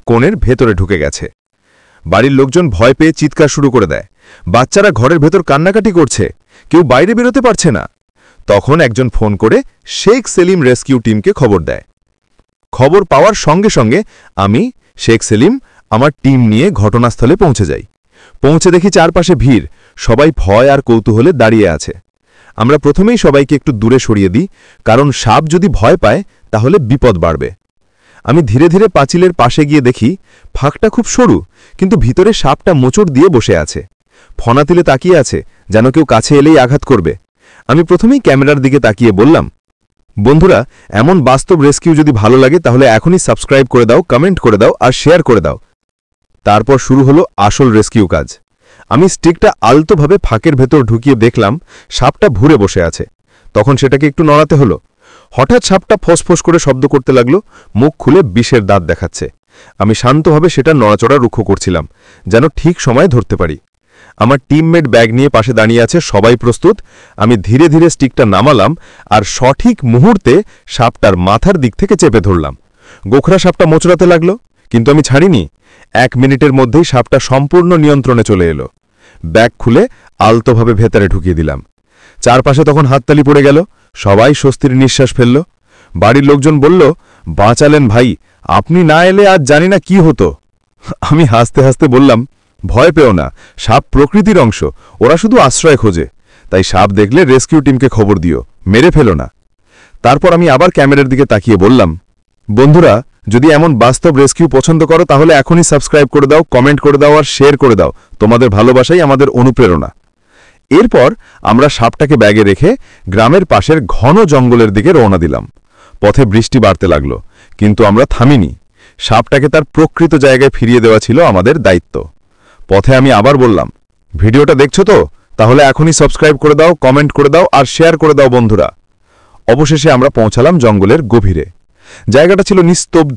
কোণের ভেতরে ঢুকে গেছে। বাড়ির লোকজন ভয় পেয়ে চিৎকার শুরু করে দেয়। বাচ্চারা ঘরের ভেতর কান্নাকাটি করছে, কেউ বাইরে বেরোতে পারছে না। তখন একজন ফোন করে শেখ সেলিম রেস্কিউ টিমকে খবর দেয়। খবর পাওয়ার সঙ্গে সঙ্গে আমি, শেখ সেলিম, আমার টিম নিয়ে ঘটনাস্থলে পৌঁছে যাই। পৌঁছে দেখি চারপাশে ভিড়, সবাই ভয় আর কৌতূহলে দাঁড়িয়ে আছে। আমরা প্রথমেই সবাইকে একটু দূরে সরিয়ে দিই, কারণ সাপ যদি ভয় পায় তাহলে বিপদ বাড়বে। আমি ধীরে ধীরে পাঁচিলের পাশে গিয়ে দেখি ফাঁকটা খুব সরু, কিন্তু ভিতরে সাপটা মোচড় দিয়ে বসে আছে। ফনা তুলে তাকিয়ে আছে, যেন কেউ কাছে এলেই আঘাত করবে। আমি প্রথমেই ক্যামেরার দিকে তাকিয়ে বললাম, বন্ধুরা, এমন বাস্তব রেস্কিউ যদি ভালো লাগে তাহলে এখনই সাবস্ক্রাইব করে দাও, কমেন্ট করে দাও আর শেয়ার করে দাও। তারপর শুরু হলো আসল রেস্কিউ কাজ। আমি স্টিকটা আলতোভাবে ফাঁকের ভেতর ঢুকিয়ে দেখলাম সাপটা ঘুরে বসে আছে। তখন সেটাকে একটু নড়াতে হলো। হঠাৎ সাপটা ফোঁস করে শব্দ করতে লাগলো, মুখ খুলে বিষের দাঁত দেখাচ্ছে। আমি শান্তভাবে সেটা নড়াচড়া রুক্ষ করছিলাম, যেন ঠিক সময়ে ধরতে পারি। আমার টিমমেট ব্যাগ নিয়ে পাশে দাঁড়িয়ে আছে, সবাই প্রস্তুত। আমি ধীরে ধীরে স্টিকটা নামালাম আর সঠিক মুহূর্তে সাপটার মাথার দিক থেকে চেপে ধরলাম। গোখরা সাপটা মোচড়াতে লাগলো, কিন্তু আমি ছাড়িনি। 1 মিনিটের মধ্যেই সাপটা সম্পূর্ণ নিয়ন্ত্রণে চলে এলো। ব্যাগ খুলে আলতোভাবে ভেতরে ঢুকিয়ে দিলাম। চারপাশে তখন হাততালি পড়ে গেল, সবাই স্বস্তির নিঃশ্বাস ফেলল। বাড়ির লোকজন বলল, বাঁচালেন ভাই, আপনি না এলে আজ জানি না কি হতো। আমি হাসতে হাসতে বললাম, ভয় পেও না, সাপ প্রকৃতির অংশ, ওরা শুধু আশ্রয় খোঁজে। তাই সাপ দেখলে রেস্কিউ টিমকে খবর দিও, মেরে ফেলো না। তারপর আমি আবার ক্যামেরার দিকে তাকিয়ে বললাম, বন্ধুরা, যদি এমন বাস্তব রেস্কিউ পছন্দ করো তাহলে এখনই সাবস্ক্রাইব করে দাও, কমেন্ট করে দাও আর শেয়ার করে দাও। তোমাদের ভালোবাসাই আমাদের অনুপ্রেরণা। এরপর আমরা সাপটাকে ব্যাগে রেখে গ্রামের পাশের ঘন জঙ্গলের দিকে রওনা দিলাম। পথে বৃষ্টি বাড়তে লাগল, কিন্তু আমরা থামিনি। সাপটাকে তার প্রকৃত জায়গায় ফিরিয়ে দেওয়া ছিল আমাদের দায়িত্ব। পথে আমি আবার বললাম, ভিডিওটা দেখছো তো? তাহলে এখনই সাবস্ক্রাইব করে দাও, কমেন্ট করে দাও আর শেয়ার করে দাও বন্ধুরা। অবশেষে আমরা পৌঁছালাম জঙ্গলের গভীরে। জায়গাটা ছিল নিস্তব্ধ,